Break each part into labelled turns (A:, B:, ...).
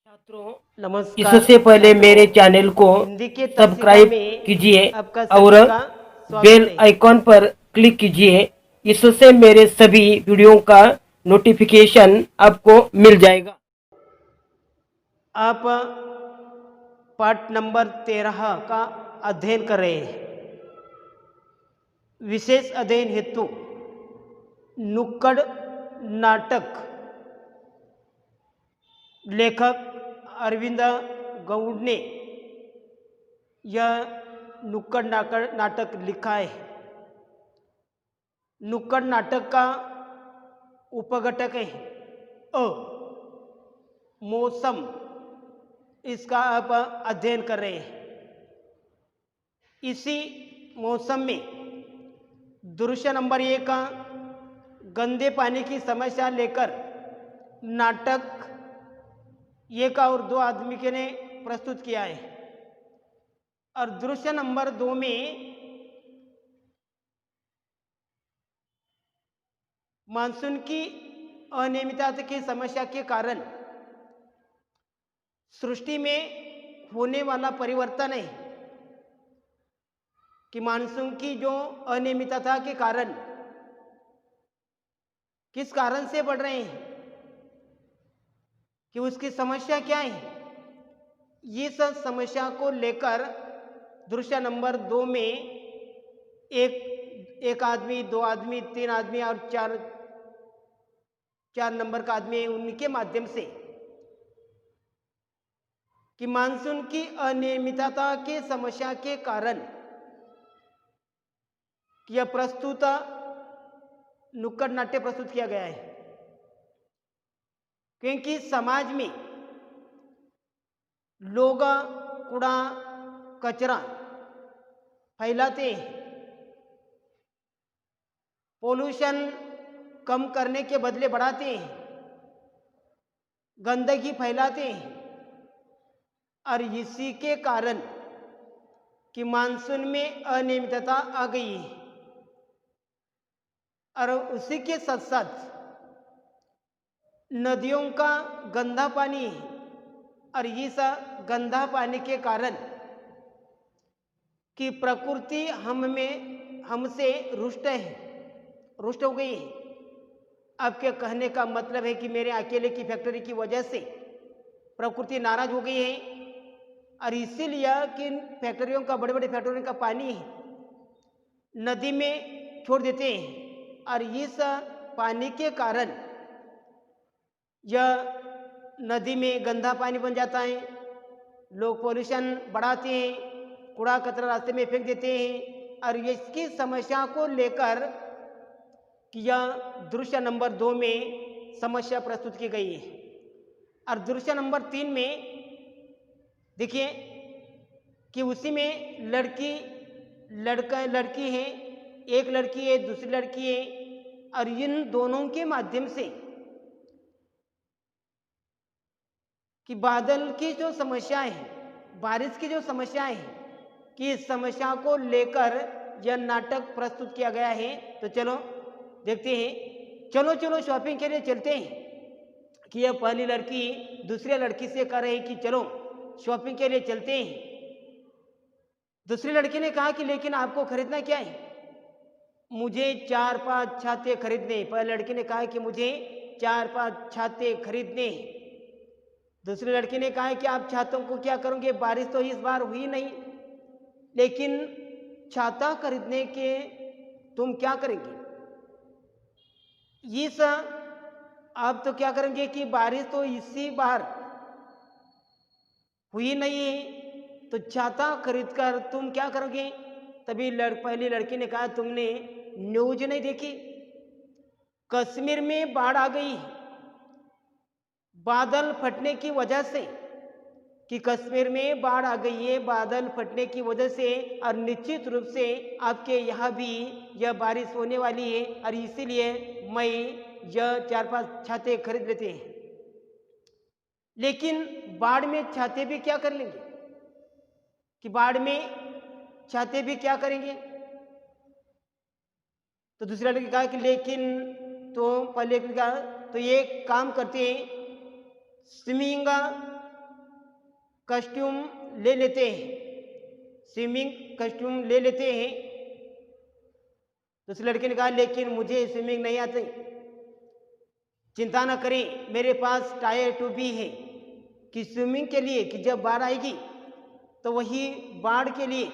A: छात्रों,
B: नमस्कार
A: इससे पहले
B: छात्रों,
A: मेरे चैनल को
B: हिंदी के तर्सिका
A: सब्सक्राइब
B: में
A: कीजिए
B: आपका
A: और
B: सभी का स्वागत
A: बेल
B: है।
A: आइकॉन पर क्लिक कीजिए। इससे मेरे सभी वीडियो का नोटिफिकेशन आपको मिल जाएगा।
B: आप पाठ नंबर 13 का अध्ययन कर रहे हैं। विशेष अध्ययन हेतु नुक्कड़ नाटक लेखक अरविंद गौड़ ने यह नुक्कड़ नाटक लिखा है। नुक्कड़ नाटक का उपघटक है अ मौसम। इसका आप अध्ययन कर रहे हैं। इसी मौसम में दृश्य नंबर 1 गंदे पानी की समस्या लेकर नाटक 1 और 2 आदमी के ने प्रस्तुत किया है। और दृश्य नंबर 2 में मानसून की अनियमितता की समस्या के कारण सृष्टि में होने वाला परिवर्तन है कि मानसून की जो अनियमितता के कारण किस कारण से बढ़ रहे हैं, कि उसकी समस्या क्या है। ये सब समस्या को लेकर दृश्य नंबर 2 में एक आदमी, 2 आदमी, 3 आदमी और 4 नंबर का आदमी है, उनके माध्यम से कि मानसून की अनियमितता के समस्या के कारण यह प्रस्तुत नुक्कड़ नाट्य प्रस्तुत किया गया है। क्योंकि समाज में लोग कूड़ा कचरा फैलाते हैं, पोल्यूशन कम करने के बदले बढ़ाते हैं, गंदगी फैलाते हैं। और इसी के कारण कि मानसून में अनियमितता आ गई है। और उसी के साथ साथ नदियों का गंदा पानी है। और इस गंदा पानी के कारण कि प्रकृति हमसे रुष्ट हो गई है। आपके कहने का मतलब है कि मेरे अकेले की फैक्ट्री की वजह से प्रकृति नाराज हो गई है। और इसीलिए कि फैक्ट्रियों का, बड़े बड़े फैक्ट्रियों का पानी नदी में छोड़ देते हैं। और इस पानी के कारण यह नदी में गंदा पानी बन जाता है। लोग पोल्यूशन बढ़ाते हैं, कूड़ा कचरा रास्ते में फेंक देते हैं। और इसकी समस्या को लेकर यह दृश्य नंबर 2 में समस्या प्रस्तुत की गई है। और दृश्य नंबर 3 में देखिए कि उसी में लड़की है, एक लड़की है, दूसरी लड़की है। और इन दोनों के माध्यम से कि बादल की जो समस्या है, बारिश की जो समस्या है, कि इस समस्या को लेकर यह नाटक प्रस्तुत किया गया है। तो चलो देखते हैं। चलो चलो शॉपिंग के लिए चलते हैं। कि यह पहली लड़की दूसरी लड़की से कह रही कि चलो शॉपिंग के लिए चलते हैं। दूसरी लड़की ने कहा कि लेकिन आपको खरीदना क्या है? मुझे 4-5 छाते खरीदने। पहली लड़की ने कहा कि मुझे 4-5 छाते खरीदने। दूसरी लड़की ने कहा कि आप छातों को क्या करोगे? बारिश तो इस बार हुई नहीं, लेकिन छाता खरीदने के तुम क्या करेंगे? इस आप तो क्या करेंगे कि बारिश तो इसी बार हुई नहीं है, तो छाता खरीद कर तुम क्या करोगे? तभी पहली लड़की ने कहा तुमने न्यूज नहीं देखी? कश्मीर में बाढ़ आ गई बादल फटने की वजह से, कि कश्मीर में बाढ़ आ गई है बादल फटने की वजह से। और निश्चित रूप से आपके यहाँ भी यह बारिश होने वाली है। और इसीलिए मैं यह 4-5 छाते खरीद लेते हैं। लेकिन बाढ़ में छाते भी क्या कर लेंगे? कि बाढ़ में छाते भी क्या करेंगे? तो दूसरा लड़की कहा कि लेकिन तो पहले कहा तो ये काम करते हैं, स्विमिंग कस्ट्यूम ले लेते हैं, स्विमिंग कस्ट्यूम ले लेते हैं। तो उस लड़के ने कहा लेकिन मुझे स्विमिंग नहीं आती। चिंता न करें, मेरे पास टायर ट्यूब भी है कि स्विमिंग के लिए कि जब बाढ़ आएगी तो वही बाढ़ के लिए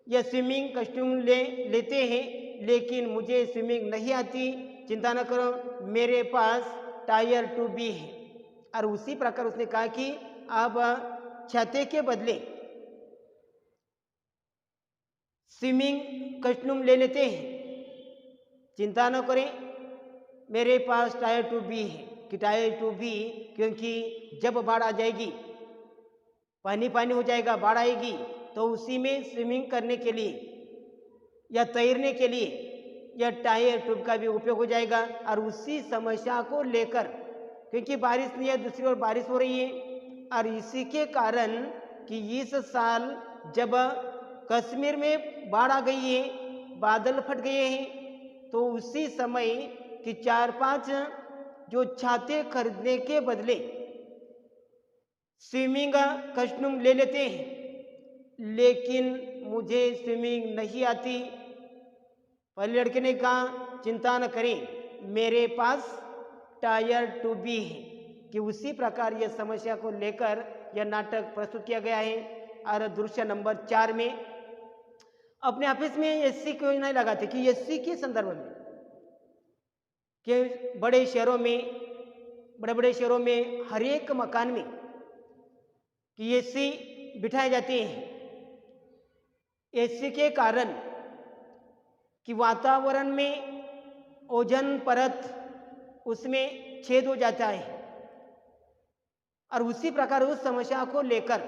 B: यह स्विमिंग कस्ट्यूम ले लेते हैं, लेकिन मुझे स्विमिंग नहीं आती। चिंता न करो, मेरे पास टायर ट्यूब भी है। और उसी प्रकार उसने कहा कि अब छाते के बदले स्विमिंग कस्ट्यूम ले लेते हैं। चिंता न करें, मेरे पास टायर ट्यूब भी है कि टायर ट्यूब भी, क्योंकि जब बाढ़ आ जाएगी, पानी पानी हो जाएगा, बाढ़ आएगी, तो उसी में स्विमिंग करने के लिए या तैरने के लिए यह टायर ट्यूब का भी उपयोग हो जाएगा। और उसी समस्या को लेकर, क्योंकि बारिश नहीं है, दूसरी ओर बारिश हो रही है, और इसी के कारण कि इस साल जब कश्मीर में बाढ़ आ गई है, बादल फट गए हैं, तो उसी समय कि 4-5 जो छाते खरीदने के बदले स्विमिंग कस्ट्यूम ले लेते हैं, लेकिन मुझे स्विमिंग नहीं आती। पहले लड़के ने कहा चिंता न करें, मेरे पास टायर ट्यूब भी है कि उसी प्रकार यह समस्या को लेकर यह नाटक प्रस्तुत किया गया है। और दृश्य नंबर 4 में अपने ऑफिस में एसी क्यों नहीं लगाते कि एसी के संदर्भ में कि बड़े बड़े शहरों में हर एक मकान में कि एसी बिठाए जाते हैं। एसी के कारण कि वातावरण में ओजोन परत उसमें छेद हो जाता है। और उसी प्रकार उस समस्या को लेकर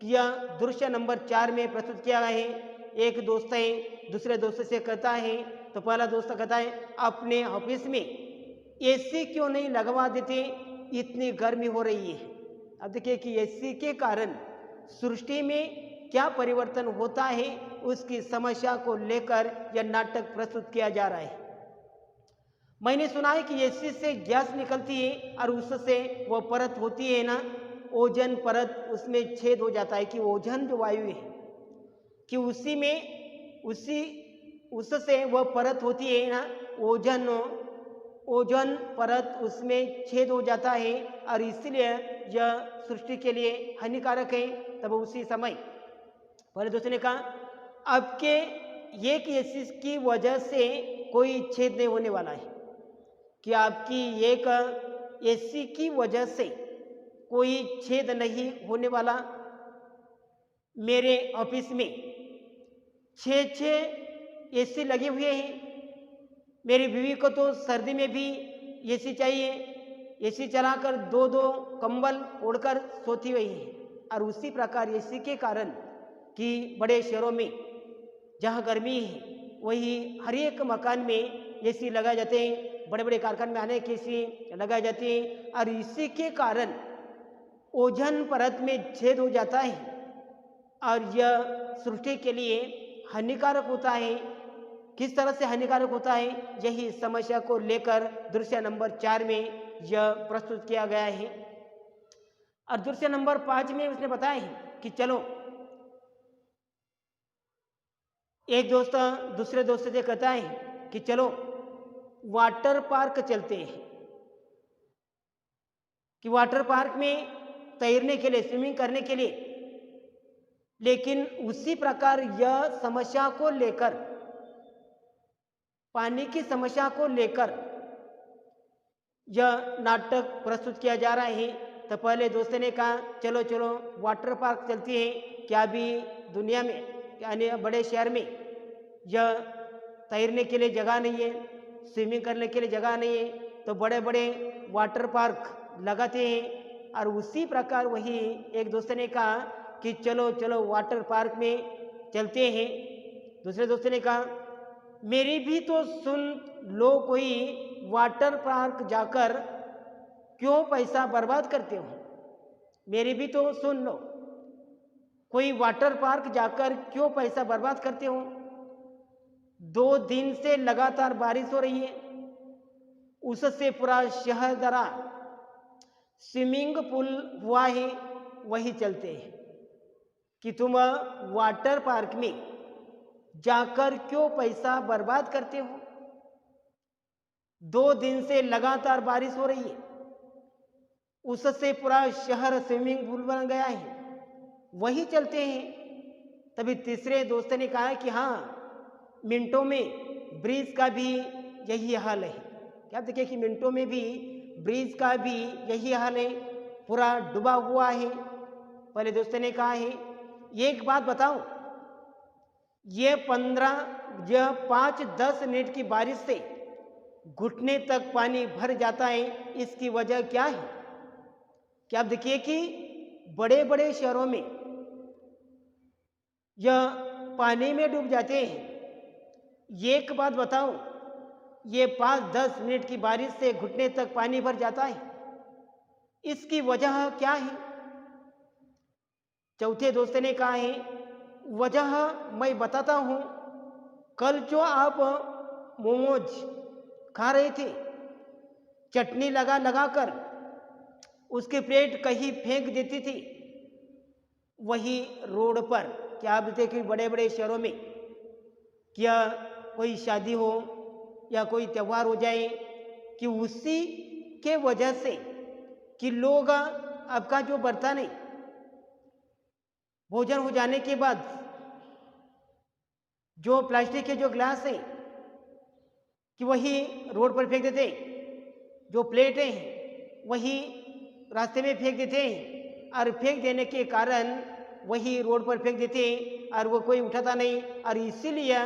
B: यह दृश्य नंबर 4 में प्रस्तुत किया गया है। एक दोस्त है, दूसरे दोस्त से कहता है, तो पहला दोस्त कहता है अपने ऑफिस में एसी क्यों नहीं लगवा देते, इतनी गर्मी हो रही है। अब देखिए कि एसी के कारण सृष्टि में क्या परिवर्तन होता है, उसकी समस्या को लेकर यह नाटक प्रस्तुत किया जा रहा है। मैंने सुना है कि एसी से गैस निकलती है और उससे वो परत होती है ना, ओजोन परत, उसमें छेद हो जाता है कि ओजोन जो वायु है कि उसी में उससे वह परत होती है ना, ओजोन परत उसमें छेद हो जाता है और इसलिए यह सृष्टि के लिए हानिकारक है। तब उसी समय पहले दूसरे ने कहा अब के एक एसी की वजह से कोई छेद नहीं होने वाला है कि आपकी एक एसी की वजह से कोई छेद नहीं होने वाला। मेरे ऑफिस में 6 एसी लगे हुए हैं। मेरी बीवी को तो सर्दी में भी एसी चाहिए, एसी चलाकर 2-2 कंबल ओढ़कर सोती हुई है। और उसी प्रकार एसी के कारण कि बड़े शहरों में जहाँ गर्मी है वही हर एक मकान में एसी लगाए जाते हैं, बड़े बड़े कारखाने में अनेक एसी लगाए जाते हैं। और इसी के कारण ओजोन परत में छेद हो जाता है और यह सृष्टि के लिए हानिकारक होता है। किस तरह से हानिकारक होता है, यही समस्या को लेकर दृश्य नंबर 4 में यह प्रस्तुत किया गया है। और दृश्य नंबर 5 में उसने बताया है कि चलो, एक दोस्त दूसरे दोस्त से कहता है कि चलो वाटर पार्क चलते हैं, कि वाटर पार्क में तैरने के लिए, स्विमिंग करने के लिए। लेकिन उसी प्रकार यह समस्या को लेकर, पानी की समस्या को लेकर यह नाटक प्रस्तुत किया जा रहा है। तो पहले दोस्त ने कहा चलो चलो वाटर पार्क चलती है, क्या भी दुनिया में यानी बड़े शहर में यह तैरने के लिए जगह नहीं है, स्विमिंग करने के लिए जगह नहीं है, तो बड़े बड़े वाटर पार्क लगाते हैं। और उसी प्रकार वही एक दोस्त ने कहा कि चलो चलो वाटर पार्क में चलते हैं। दूसरे दोस्त ने कहा मेरी भी तो सुन लो, कोई वाटर पार्क जाकर क्यों पैसा बर्बाद करते हो, मेरी भी तो सुन लो, कोई वाटर पार्क जाकर क्यों पैसा बर्बाद करते हो। 2 दिन से लगातार बारिश हो रही है, उससे पूरा शहर दरा, स्विमिंग पूल हुआ है, वही चलते हैं कि तुम वाटर पार्क में जाकर क्यों पैसा बर्बाद करते हो। 2 दिन से लगातार बारिश हो रही है, उससे पूरा शहर स्विमिंग पूल बन गया है, वही चलते हैं। तभी तीसरे दोस्त ने कहा कि हाँ, मिनटों में ब्रिज का भी यही हाल है। क्या देखिए कि मिनटों में भी ब्रिज का भी यही हाल है, पूरा डूबा हुआ है। पहले दोस्त ने कहा है, एक बात बताओ, ये 5-10 मिनट की बारिश से घुटने तक पानी भर जाता है, इसकी वजह क्या है। क्या आप देखिए कि बड़े बड़े शहरों में यह पानी में डूब जाते हैं। एक बात बताओ, ये 5-10 मिनट की बारिश से घुटने तक पानी भर जाता है, इसकी वजह क्या है। चौथे दोस्त ने कहा है, वजह मैं बताता हूं। कल जो आप मोमोज खा रहे थे, चटनी लगा लगा कर उसकी प्लेट कहीं फेंक देती थी, वही रोड पर। क्या आप देखते कि बड़े बड़े शहरों में क्या कोई शादी हो या कोई त्यौहार हो जाए कि उसी के वजह से कि लोग आपका जो बर्तन है, भोजन हो जाने के बाद जो प्लास्टिक के जो ग्लास है कि वही रोड पर फेंक देते, जो प्लेटें हैं वही रास्ते में फेंक देते हैं, और फेंक देने के कारण वही रोड पर फेंक देते हैं और वो कोई उठाता नहीं, और इसीलिए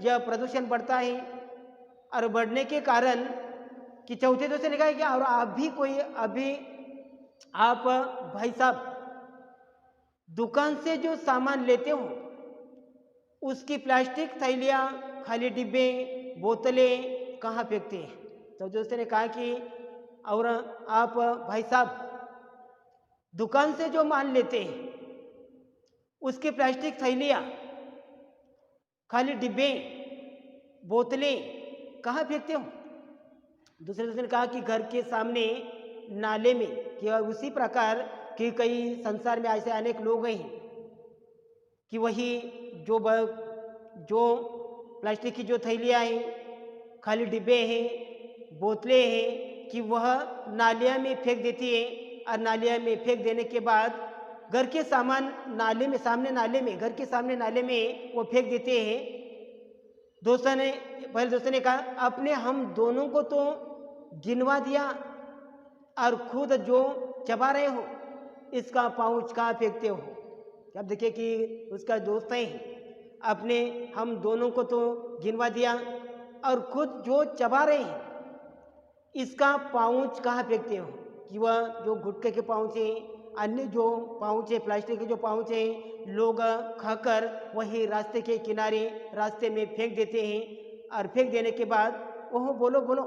B: यह प्रदूषण बढ़ता है। और बढ़ने के कारण कि चौथे दोस्त ने कहा कि और अभी आप भाई साहब दुकान से जो सामान लेते हो उसकी प्लास्टिक थैलियाँ, खाली डिब्बे, बोतलें कहाँ फेंकते हैं। तो दोस्तों ने कहा कि और आप भाई साहब दुकान से जो माल लेते हैं उसकी प्लास्टिक थैलियाँ, खाली डिब्बे, बोतलें कहाँ फेंकते हो। दूसरे दोस्तों ने कहा कि घर के सामने नाले में, कि उसी प्रकार कि कई संसार में ऐसे अनेक लोग हैं कि वही जो प्लास्टिक की जो थैलियाँ हैं, खाली डिब्बे हैं, बोतलें हैं, कि वह नालिया में फेंक देती है, और नालिया में फेंक देने के बाद घर के सामान नाले में, घर के सामने नाले में वो फेंक देते हैं। पहले दोस्तों ने कहा, अपने हम दोनों को तो गिनवा दिया और खुद जो चबा रहे हो इसका पाउच कहाँ फेंकते हो। अब देखिए कि उसका दोस्त है, अपने हम दोनों को तो गिनवा दिया और खुद जो चबा रहे हैं इसका पाउच कहाँ फेंकते हो। कि वह जो गुटखे के पाउच है, अन्य जो पाउच है, प्लास्टिक के जो पाउच है, लोग खाकर वही रास्ते के किनारे रास्ते में फेंक देते हैं, और फेंक देने के बाद ओह बोलो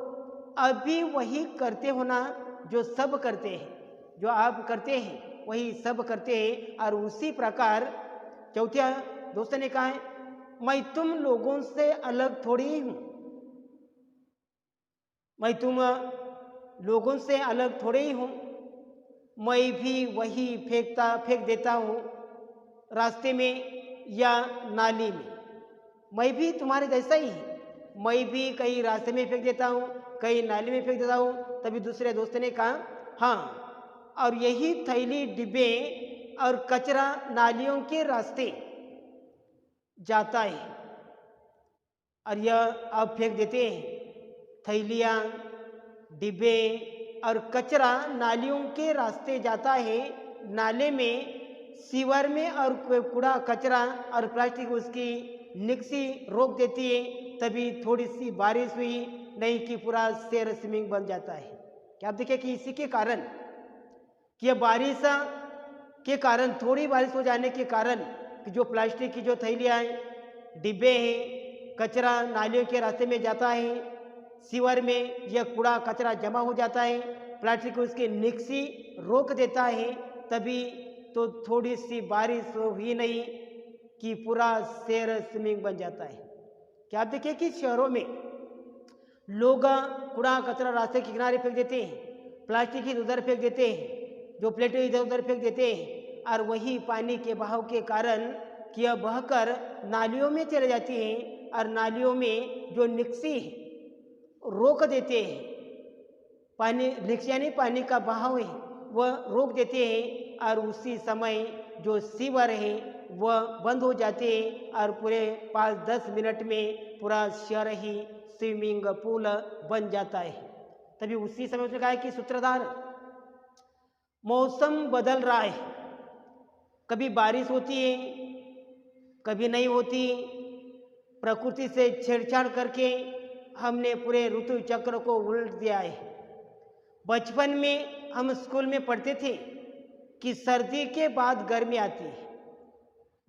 B: अभी वही करते हो ना जो सब करते हैं, जो आप करते हैं वही सब करते हैं। और उसी प्रकार चौथे दोस्त ने कहा है, मैं तुम लोगों से अलग थोड़ी ही हूँ, मैं तुम लोगों से अलग थोड़े ही हूँ, मैं भी वही फेंक देता हूँ रास्ते में या नाली में, मैं भी तुम्हारे जैसा ही है, मैं भी कहीं रास्ते में फेंक देता हूँ, कहीं नाली में फेंक देता हूँ। तभी दूसरे दोस्त ने कहा, हाँ, और यही थैली, डिब्बे और कचरा नालियों के रास्ते जाता है, और यह आप फेंक देते हैं। थैलियाँ, डिब्बे और कचरा नालियों के रास्ते जाता है, नाले में, सीवर में, और कूड़ा कचरा और प्लास्टिक उसकी निकसी रोक देती है। तभी थोड़ी सी बारिश हुई, नहीं कि पूरा शहर स्विमिंग बन जाता है। क्या आप देखिए कि इसी के कारण कि यह बारिश के कारण, थोड़ी बारिश हो जाने के कारण कि जो प्लास्टिक की जो थैलियाँ हैं, डिब्बे हैं, कचरा नालियों के रास्ते में जाता है, सीवर में यह कूड़ा कचरा जमा हो जाता है, प्लास्टिक उसकी निकसी रोक देता है। तभी तो थोड़ी सी बारिश हुई नहीं कि पूरा शहर स्विमिंग बन जाता है। क्या आप देखिए कि शहरों में लोग कूड़ा कचरा रास्ते के किनारे फेंक देते हैं, प्लास्टिक इधर उधर फेंक देते हैं, जो प्लेटें इधर उधर फेंक देते हैं, और वही पानी के बहाव के कारण कि यह बहकर नालियों में चले जाती हैं और नालियों में जो निकासी है रोक देते हैं। पानी निकासी यानी पानी का बहाव है वह रोक देते हैं और उसी समय जो सीवर है वह बंद हो जाते हैं और पूरे 5-10 मिनट में पूरा शहर ही स्विमिंग पूल बन जाता है। तभी उसी समय उसने कहा है कि सूत्रधार मौसम बदल रहा है, कभी बारिश होती है कभी नहीं होती। प्रकृति से छेड़छाड़ करके हमने पूरे ऋतु चक्र को उलट दिया है। बचपन में हम स्कूल में पढ़ते थे कि सर्दी के बाद गर्मी आती है,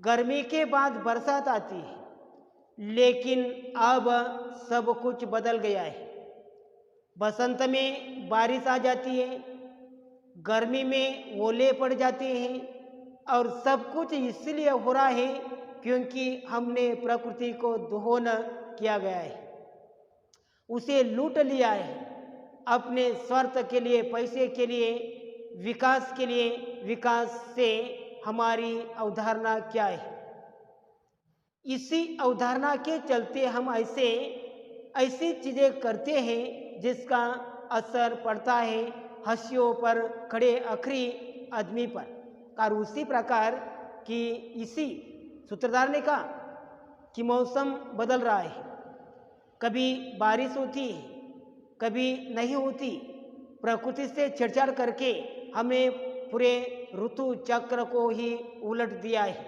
B: गर्मी के बाद बरसात आती है, लेकिन अब सब कुछ बदल गया है। बसंत में बारिश आ जाती है, गर्मी में ओले पड़ जाते हैं और सब कुछ इसलिए हो रहा है क्योंकि हमने प्रकृति को दोहन किया गया है, उसे लूट लिया है अपने स्वार्थ के लिए, पैसे के लिए, विकास के लिए। विकास से हमारी अवधारणा क्या है? इसी अवधारणा के चलते हम ऐसी चीज़ें करते हैं जिसका असर पड़ता है हंसियों पर, खड़े आखिरी आदमी पर। और उसी प्रकार कि इसी सूत्रधार ने कहा कि मौसम बदल रहा है, कभी बारिश होती है कभी नहीं होती। प्रकृति से छेड़छाड़ करके हमें पूरे ऋतु चक्र को ही उलट दिया है।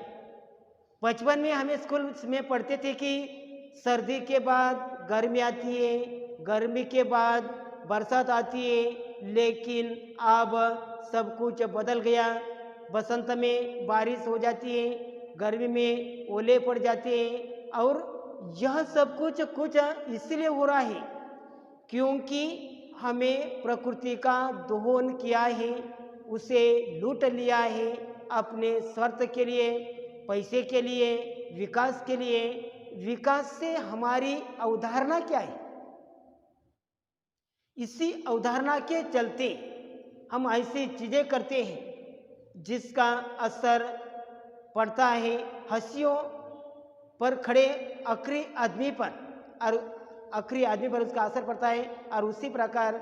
B: बचपन में हमें स्कूल में पढ़ते थे कि सर्दी के बाद गर्मी आती है, गर्मी के बाद बरसात आती है, लेकिन अब सब कुछ बदल गया। बसंत में बारिश हो जाती है, गर्मी में ओले पड़ जाते हैं और यह सब कुछ इसलिए हो रहा है क्योंकि हमें प्रकृति का दोहन किया है, उसे लूट लिया है अपने स्वार्थ के लिए, पैसे के लिए, विकास के लिए। विकास से हमारी अवधारणा क्या है? इसी अवधारणा के चलते हम ऐसी चीज़ें करते हैं जिसका असर पड़ता है हंसियों पर, खड़े आखिरी आदमी पर, और आखिरी आदमी पर उसका असर पड़ता है। और उसी प्रकार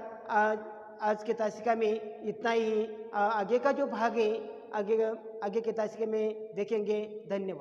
B: आज के तासिका में इतना ही। आगे का जो भाग है आगे के तासिके में देखेंगे। धन्यवाद।